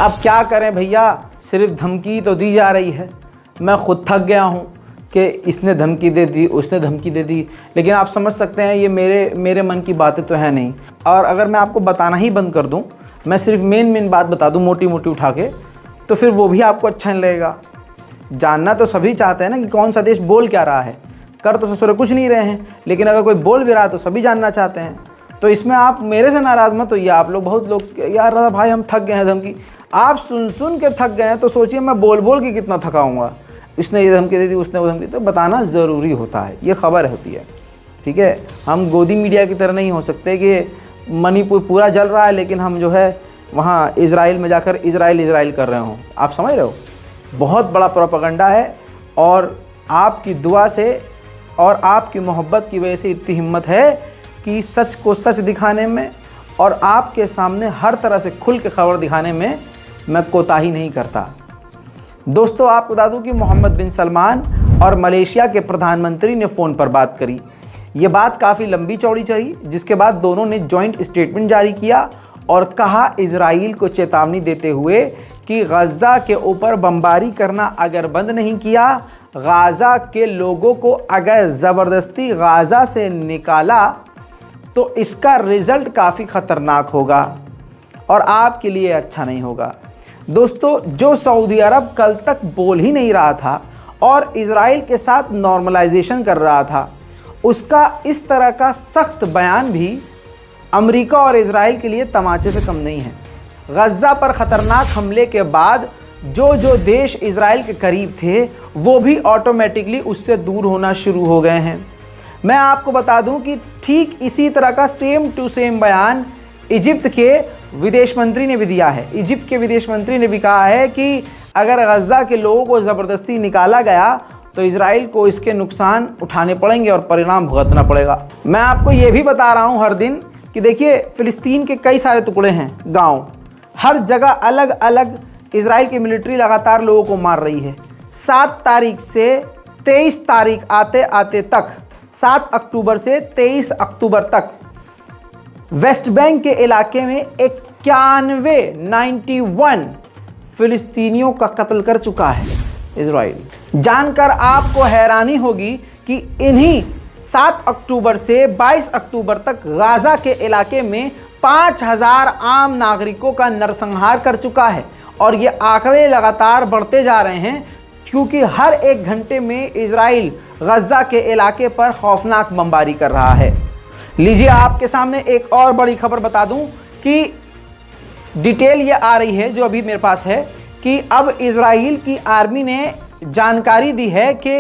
अब क्या करें भैया, सिर्फ धमकी तो दी जा रही है। मैं खुद थक गया हूँ कि इसने धमकी दे दी, उसने धमकी दे दी, लेकिन आप समझ सकते हैं ये मेरे मन की बातें तो है नहीं। और अगर मैं आपको बताना ही बंद कर दूँ, मैं सिर्फ मेन बात बता दूँ मोटी मोटी उठा के, तो फिर वो भी आपको अच्छा नहीं लगेगा। जानना तो सभी चाहते हैं ना कि कौन सा देश बोल क्या रहा है। कर तो ससुर कुछ नहीं रहे हैं, लेकिन अगर कोई बोल भी रहा है तो सभी जानना चाहते हैं। तो इसमें आप मेरे से नाराज़ मत होइए। आप लोग बहुत लोग यार राधा भाई हम थक गए हैं धमकी, आप सुन के थक गए हैं तो सोचिए मैं बोल के कितना थकाऊँगा। इसने ये धमकी दे दी, उसने वो धमकी, तो बताना ज़रूरी होता है, ये खबर होती है, ठीक है। हम गोदी मीडिया की तरह नहीं हो सकते कि मणिपुर पूरा जल रहा है लेकिन हम जो है वहाँ इजराइल में जाकर इजराइल कर रहे हों। आप समझ रहे हो, बहुत बड़ा प्रोपेगेंडा है। और आपकी दुआ से और आपकी मोहब्बत की वजह से इतनी हिम्मत है कि सच को सच दिखाने में और आपके सामने हर तरह से खुल के खबर दिखाने में मैं कोताही नहीं करता। दोस्तों, आपको बता दूं कि मोहम्मद बिन सलमान और मलेशिया के प्रधानमंत्री ने फ़ोन पर बात करी। ये बात काफ़ी लंबी चौड़ी चली, जिसके बाद दोनों ने जॉइंट स्टेटमेंट जारी किया और कहा इजराइल को चेतावनी देते हुए कि गज़ा के ऊपर बमबारी करना अगर बंद नहीं किया, गाज़ा के लोगों को अगर ज़बरदस्ती गाज़ा से निकाला तो इसका रिज़ल्ट काफ़ी ख़तरनाक होगा और आपके लिए अच्छा नहीं होगा। दोस्तों, जो सऊदी अरब कल तक बोल ही नहीं रहा था और इजराइल के साथ नॉर्मलाइजेशन कर रहा था, उसका इस तरह का सख्त बयान भी अमेरिका और इजराइल के लिए तमाचे से कम नहीं है। गज़ा पर ख़तरनाक हमले के बाद जो देश इजराइल के करीब थे वो भी ऑटोमेटिकली उससे दूर होना शुरू हो गए हैं। मैं आपको बता दूं कि ठीक इसी तरह का सेम टू सेम बयान इजिप्ट के विदेश मंत्री ने भी दिया है। इजिप्ट के विदेश मंत्री ने भी कहा है कि अगर गज़ा के लोगों को ज़बरदस्ती निकाला गया तो इजराइल को इसके नुकसान उठाने पड़ेंगे और परिणाम भुगतना पड़ेगा। मैं आपको ये भी बता रहा हूँ हर दिन कि देखिए, फ़िलिस्तीन के कई सारे टुकड़े हैं, गाँव, हर जगह अलग अलग इजराइल की मिलिट्री लगातार लोगों को मार रही है। 7 तारीख से 23 तारीख आते आते तक, 7 अक्टूबर से 23 अक्टूबर तक वेस्ट बैंक के इलाके में 91 फिलिस्तीनियों का कत्ल कर चुका है इजराइल। जानकर आपको हैरानी होगी कि इन्हीं 7 अक्टूबर से 22 अक्टूबर तक गाज़ा के इलाके में 5000 आम नागरिकों का नरसंहार कर चुका है। और ये आंकड़े लगातार बढ़ते जा रहे हैं क्योंकि हर 1 घंटे में इजराइल गज़ा के इलाके पर खौफनाक बमबारी कर रहा है। लीजिए, आपके सामने एक और बड़ी खबर बता दूं कि डिटेल ये आ रही है जो अभी मेरे पास है कि अब इजराइल की आर्मी ने जानकारी दी है कि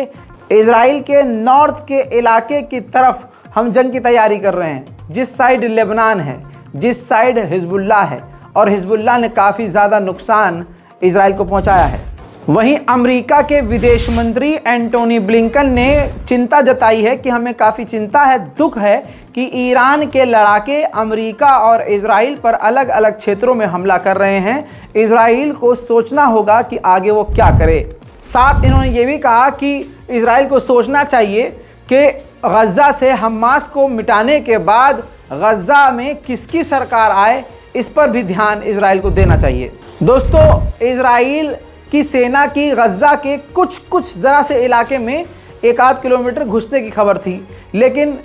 इजराइल के नॉर्थ के इलाके की तरफ हम जंग की तैयारी कर रहे हैं। जिस साइड लेबनान है, जिस साइड हिजबुल्लाह है, और हिजबुल्लाह ने काफ़ी ज़्यादा नुकसान इजराइल को पहुंचाया है। वहीं अमेरिका के विदेश मंत्री एंटोनी ब्लिंकन ने चिंता जताई है कि हमें काफ़ी चिंता है, दुख है कि ईरान के लड़ाके अमेरिका और इजराइल पर अलग अलग क्षेत्रों में हमला कर रहे हैं। इजराइल को सोचना होगा कि आगे वो क्या करे। साथ इन्होंने ये भी कहा कि इजराइल को सोचना चाहिए कि गज़ा से हमास को मिटाने के बाद गज़ा में किसकी सरकार आए, इस पर भी ध्यान इजराइल को देना चाहिए। दोस्तों, इजराइल की सेना की गज़ा के कुछ ज़रा से इलाके में 1-8 किलोमीटर घुसने की खबर थी, लेकिन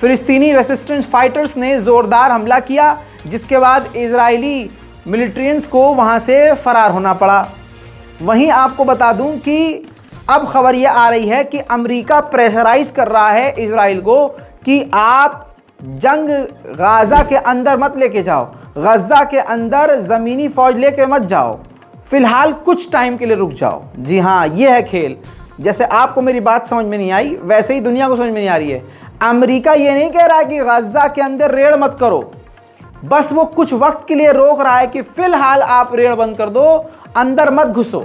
फ़िलिस्तीनी रेसिस्टेंस फाइटर्स ने ज़ोरदार हमला किया, जिसके बाद इजरायली मिलिट्रियंस को वहां से फरार होना पड़ा। वहीं आपको बता दूं कि अब खबर यह आ रही है कि अमेरिका प्रेशराइज कर रहा है इजराइल को कि आप जंग गाज़ा के अंदर मत लेके जाओ, गज़ा के अंदर ज़मीनी फ़ौज लेके मत जाओ, फ़िलहाल कुछ टाइम के लिए रुक जाओ। जी हाँ, ये है खेल। जैसे आपको मेरी बात समझ में नहीं आई, वैसे ही दुनिया को समझ में नहीं आ रही है। अमेरिका ये नहीं कह रहा कि गज़ा के अंदर रेड मत करो, बस वो कुछ वक्त के लिए रोक रहा है कि फ़िलहाल आप रेड बंद कर दो, अंदर मत घुसो,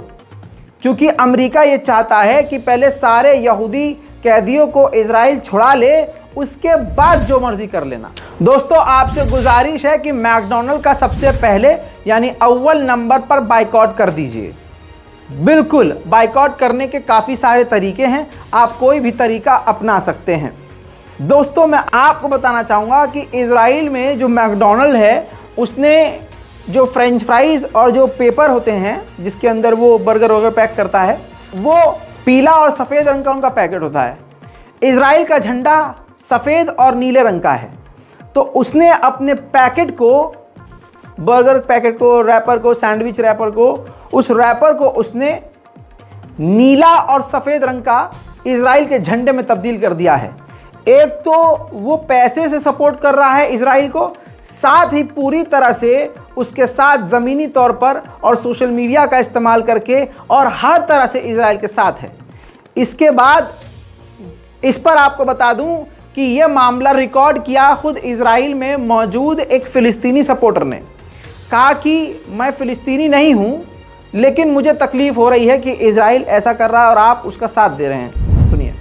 क्योंकि अमेरिका ये चाहता है कि पहले सारे यहूदी कैदियों को इजराइल छुड़ा ले, उसके बाद जो मर्जी कर लेना। दोस्तों, आपसे गुजारिश है कि मैकडॉनल्ड का सबसे पहले यानी अव्वल नंबर पर बाइकआउट कर दीजिए। बिल्कुल, बाइकआउट करने के काफ़ी सारे तरीके हैं, आप कोई भी तरीका अपना सकते हैं। दोस्तों, मैं आपको बताना चाहूँगा कि इजराइल में जो मैकडॉनल्ड है उसने जो फ्रेंच फ्राइज और जो पेपर होते हैं जिसके अंदर वो बर्गर वगैरह पैक करता है, वो पीला और सफ़ेद रंग का उनका पैकेट होता है। इजराइल का झंडा सफ़ेद और नीले रंग का है। तो उसने अपने पैकेट को, बर्गर पैकेट को, रैपर को, सैंडविच रैपर को, उस रैपर को उसने नीला और सफ़ेद रंग का इजराइल के झंडे में तब्दील कर दिया है। एक तो वो पैसे से सपोर्ट कर रहा है इजराइल को, साथ ही पूरी तरह से उसके साथ ज़मीनी तौर पर और सोशल मीडिया का इस्तेमाल करके और हर तरह से इजराइल के साथ है। इसके बाद इस पर आपको बता दूं कि यह मामला रिकॉर्ड किया खुद इजराइल में मौजूद एक फ़िलिस्तीनी सपोर्टर ने। कहा कि मैं फ़िलिस्तीनी नहीं हूं, लेकिन मुझे तकलीफ़ हो रही है कि इजराइल ऐसा कर रहा है और आप उसका साथ दे रहे हैं। सुनिए।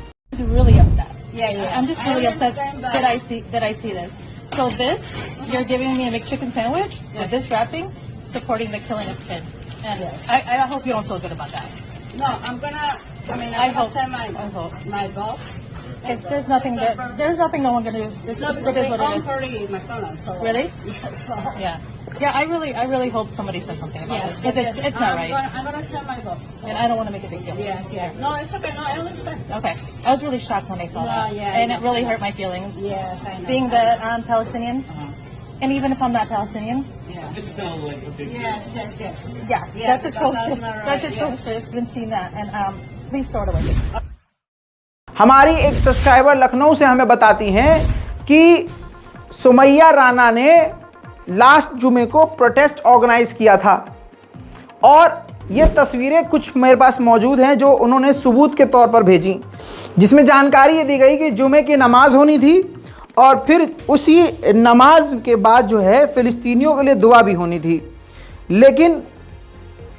Yeah. I'm just really upset that I see this. So this, you're giving me a McChicken sandwich with this wrapping, supporting the killing of kids. And I hope you don't feel good about that. No, I hope my boss. If there's nothing no one can do. It is what it is. Already McDonald's. So Really? Yeah. Yeah, I really hope somebody says something about this. Because it's not right. I'm gonna tell my boss. And I don't want to make a big deal. Yeah. No, it's okay. No, I understand. Okay. I was really shocked when I saw that. And it really hurt my feelings. Yes, I know. Being that I'm Palestinian, and even if I'm not Palestinian, This sounds like a big deal. Yes. yeah, that's atrocious. That's atrocious. I've been seeing that, and please throw it away. हमारी एक subscriber Lucknow से हमें बताती हैं कि सुमैया राणा ने last जुमे को प्रोटेस्ट ऑर्गेनाइज किया था, और ये तस्वीरें कुछ मेरे पास मौजूद हैं जो उन्होंने सबूत के तौर पर भेजी, जिसमें जानकारी ये दी गई कि जुमे की नमाज होनी थी और फिर उसी नमाज के बाद जो है फ़िलिस्तीनियों के लिए दुआ भी होनी थी। लेकिन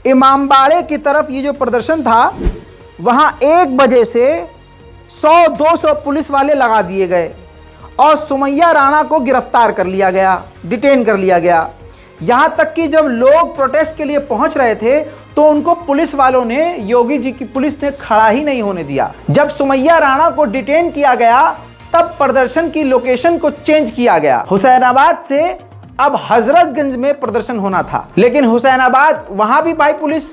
इमामबाड़े की तरफ ये जो प्रदर्शन था, वहाँ 1 बजे से 100-200 पुलिस वाले लगा दिए गए और सुमैया राणा को गिरफ्तार कर लिया गया, डिटेन कर लिया गया। यहाँ तक कि जब लोग प्रोटेस्ट के लिए पहुँच रहे थे तो उनको पुलिस वालों ने, योगी जी की पुलिस ने खड़ा ही नहीं होने दिया। जब सुमैया राणा को डिटेन किया गया तब प्रदर्शन की लोकेशन को चेंज किया गया। हुसैनाबाद से अब हजरतगंज में प्रदर्शन होना था, लेकिन हुसैनाबाद वहाँ भी भाई पुलिस,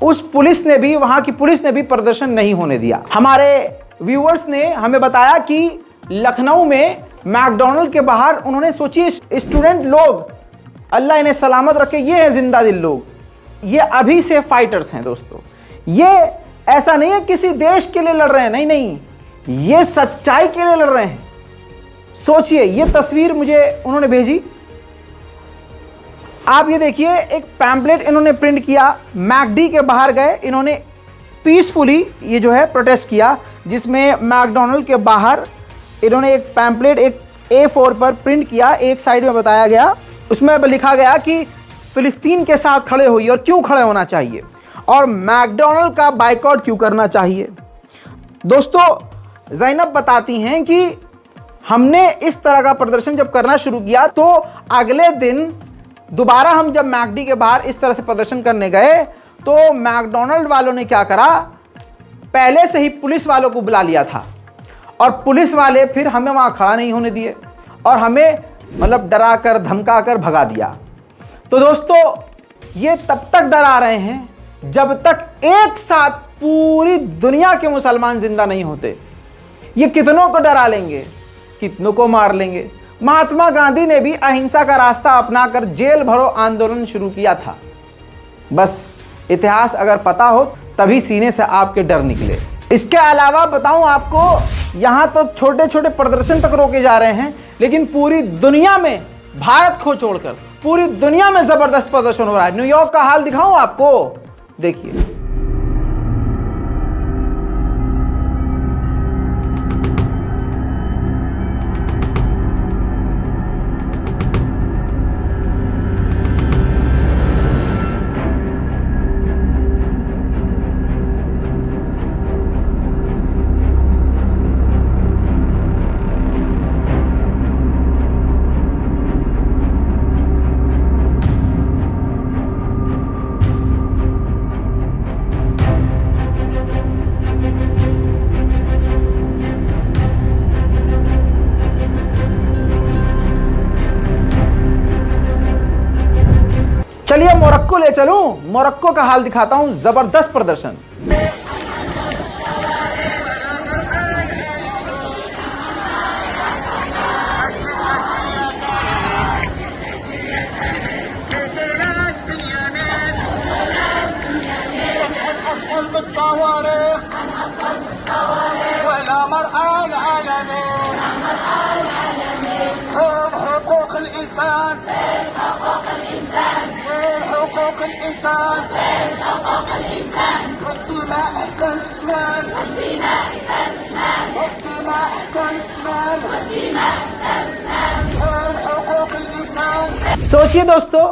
उस पुलिस ने भी, वहाँ की पुलिस ने भी प्रदर्शन नहीं होने दिया। हमारे व्यूअर्स ने हमें बताया कि लखनऊ में मैकडॉनल्ड के बाहर उन्होंने, सोचिए स्टूडेंट लोग, अल्लाह इन्हें सलामत रखे, ये हैं जिंदा दिल लोग, ये अभी से फाइटर्स हैं दोस्तों। ये ऐसा नहीं है किसी देश के लिए लड़ रहे हैं, नहीं, ये सच्चाई के लिए लड़ रहे हैं। सोचिए, ये तस्वीर मुझे उन्होंने भेजी, आप ये देखिए, एक पैम्पलेट इन्होंने प्रिंट किया, मैकडी के बाहर गए, इन्होंने पीसफुली ये जो है प्रोटेस्ट किया, जिसमें मैकडॉनल्ड के बाहर इन्होंने एक पैम्पलेट एक A4 पर प्रिंट किया। एक साइड में बताया गया, उसमें लिखा गया कि फ़िलिस्तीन के साथ खड़े होइए और क्यों खड़े होना चाहिए, और मैकडॉनल्ड का बाइकआउट क्यों करना चाहिए। दोस्तों, ज़ैनब बताती हैं कि हमने इस तरह का प्रदर्शन जब करना शुरू किया तो अगले दिन दोबारा हम जब मैकडी के बाहर इस तरह से प्रदर्शन करने गए तो मैकडॉनल्ड वालों ने क्या करा, पहले से ही पुलिस वालों को बुला लिया था और पुलिस वाले फिर हमें वहाँ खड़ा नहीं होने दिए और हमें मतलब डरा कर धमका कर भगा दिया। तो दोस्तों, ये तब तक डरा रहे हैं जब तक एक साथ पूरी दुनिया के मुसलमान जिंदा नहीं होते। ये कितनों को डरा लेंगे, कितनों को मार लेंगे। महात्मा गांधी ने भी अहिंसा का रास्ता अपनाकर जेल भरो आंदोलन शुरू किया था। बस इतिहास अगर पता हो तभी सीने से आपके डर निकले। इसके अलावा बताऊं आपको, यहाँ तो छोटे छोटे प्रदर्शन तक रोके जा रहे हैं, लेकिन पूरी दुनिया में, भारत को छोड़कर पूरी दुनिया में जबरदस्त प्रदर्शन हो रहा है। न्यूयॉर्क का हाल दिखाऊं आपको, देखिए। चलिए मोरक्को ले चलूं, मोरक्को का हाल दिखाता हूं, जबरदस्त प्रदर्शन। सोचिए दोस्तों,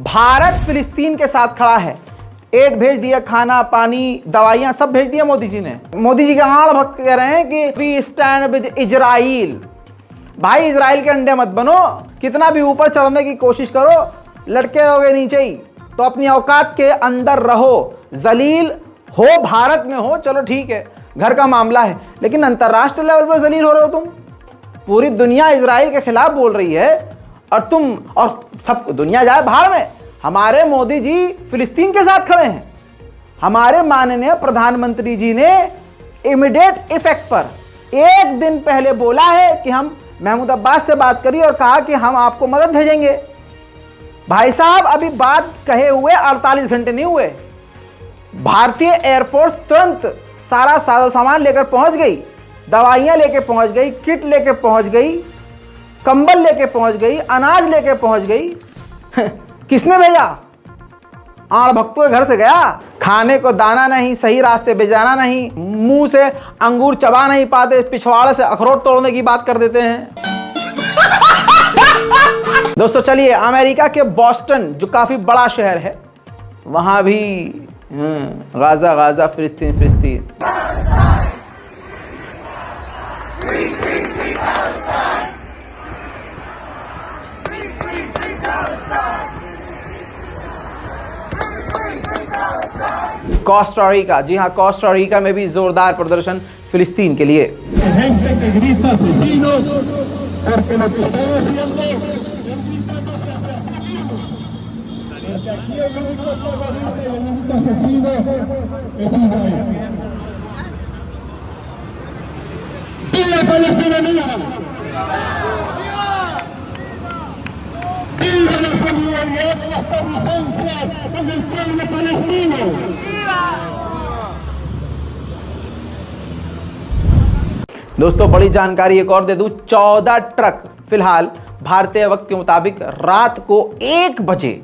भारत फिलिस्तीन के साथ खड़ा है, एड भेज दिया, खाना पानी दवाइयां सब भेज दिया मोदी जी ने। मोदी जी के आड़ भक्त कह रहे हैं कि वी स्टैंड विद इजराइल। भाई इजराइल के अंडे मत बनो, कितना भी ऊपर चढ़ने की कोशिश करो लटके रहोगे नीचे ही। तो अपनी औकात के अंदर रहो, जलील हो भारत में हो, चलो ठीक है घर का मामला है, लेकिन अंतर्राष्ट्रीय लेवल पर जलील हो रहे हो तुम। पूरी दुनिया इजराइल के खिलाफ बोल रही है और तुम और सब दुनिया जाए बाहर में। हमारे मोदी जी फिलिस्तीन के साथ खड़े हैं। हमारे माननीय प्रधानमंत्री जी ने इमीडिएट इफेक्ट पर एक दिन पहले बोला है कि हम महमूद अब्बास से बात करी और कहा कि हम आपको मदद भेजेंगे। भाई साहब अभी बात कहे हुए 48 घंटे नहीं हुए, भारतीय एयरफोर्स तुरंत सारा साजो सामान लेकर पहुंच गई, दवाइयां लेके पहुंच गई, किट लेके पहुंच गई, कंबल लेके पहुंच गई, अनाज लेके पहुंच गई। किसने भेजा? आड़ भक्तों के घर से गया। खाने को दाना नहीं, सही रास्ते पे जाना नहीं, मुंह से अंगूर चबा नहीं पाते, पिछवाड़े से अखरोट तोड़ने की बात कर देते हैं। दोस्तों चलिए, अमेरिका के बॉस्टन जो काफी बड़ा शहर है, वहां भी गाजा गाजा, फिलिस्तीन फिलिस्तीन। कोस्टा रिका, जी हाँ, कोस्टा रिका में भी जोरदार प्रदर्शन फिलिस्तीन के लिए। दोस्तों बड़ी जानकारी एक और दे दूं, 14 ट्रक फिलहाल भारतीय वक्त के मुताबिक रात को 1 बजे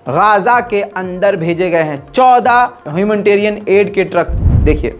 गाजा के अंदर भेजे गए हैं। 14 ह्यूमैनिटेरियन एड के ट्रक। देखिए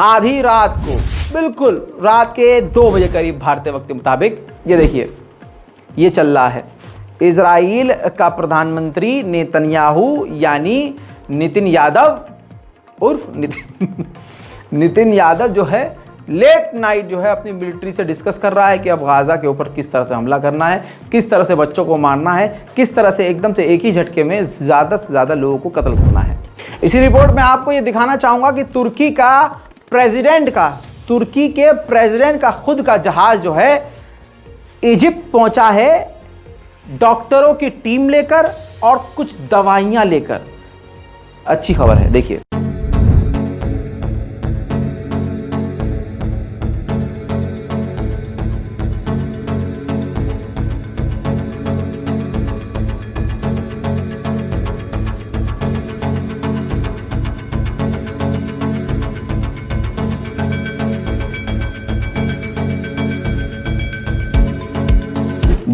आधी रात को, बिल्कुल रात के 2 बजे करीब भारतीय वक्त के मुताबिक, ये देखिए ये चल रहा है। इजराइल का प्रधानमंत्री नेतन्याहू यानी नितिन यादव उर्फ नितिन यादव जो है लेट नाइट जो है अपनी मिलिट्री से डिस्कस कर रहा है कि अब गाजा के ऊपर किस तरह से हमला करना है, किस तरह से बच्चों को मारना है, किस तरह से एकदम से एक ही झटके में ज़्यादा से ज़्यादा लोगों को कत्ल करना है। इसी रिपोर्ट में आपको ये दिखाना चाहूँगा कि तुर्की के प्रेसिडेंट का खुद का जहाज जो है इजिप्ट पहुंचा है, डॉक्टरों की टीम लेकर और कुछ दवाइयां लेकर। अच्छी खबर है, देखिए।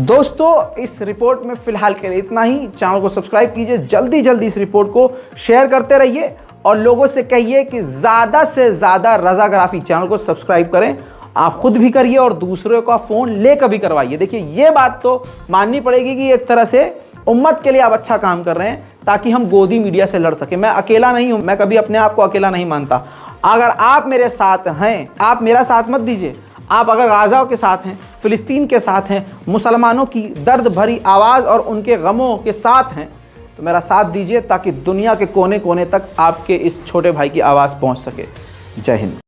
दोस्तों इस रिपोर्ट में फिलहाल के लिए इतना ही। चैनल को सब्सक्राइब कीजिए, जल्दी जल्दी इस रिपोर्ट को शेयर करते रहिए और लोगों से कहिए कि ज़्यादा से ज़्यादा रज़ाग्राफी चैनल को सब्सक्राइब करें आप खुद भी करिए और दूसरों का फ़ोन लेकर भी करवाइए। देखिए ये बात तो माननी पड़ेगी कि एक तरह से उम्मत के लिए आप अच्छा काम कर रहे हैं ताकि हम गोदी मीडिया से लड़ सकें। मैं अकेला नहीं हूं, मैं कभी अपने आप को अकेला नहीं मानता। अगर आप मेरे साथ हैं, आप मेरा साथ मत दीजिए। आप अगर गाज़ा के साथ हैं, फ़िलिस्तीन के साथ हैं, मुसलमानों की दर्द भरी आवाज़ और उनके गमों के साथ हैं, तो मेरा साथ दीजिए ताकि दुनिया के कोने कोने तक आपके इस छोटे भाई की आवाज़ पहुंच सके। जय हिंद।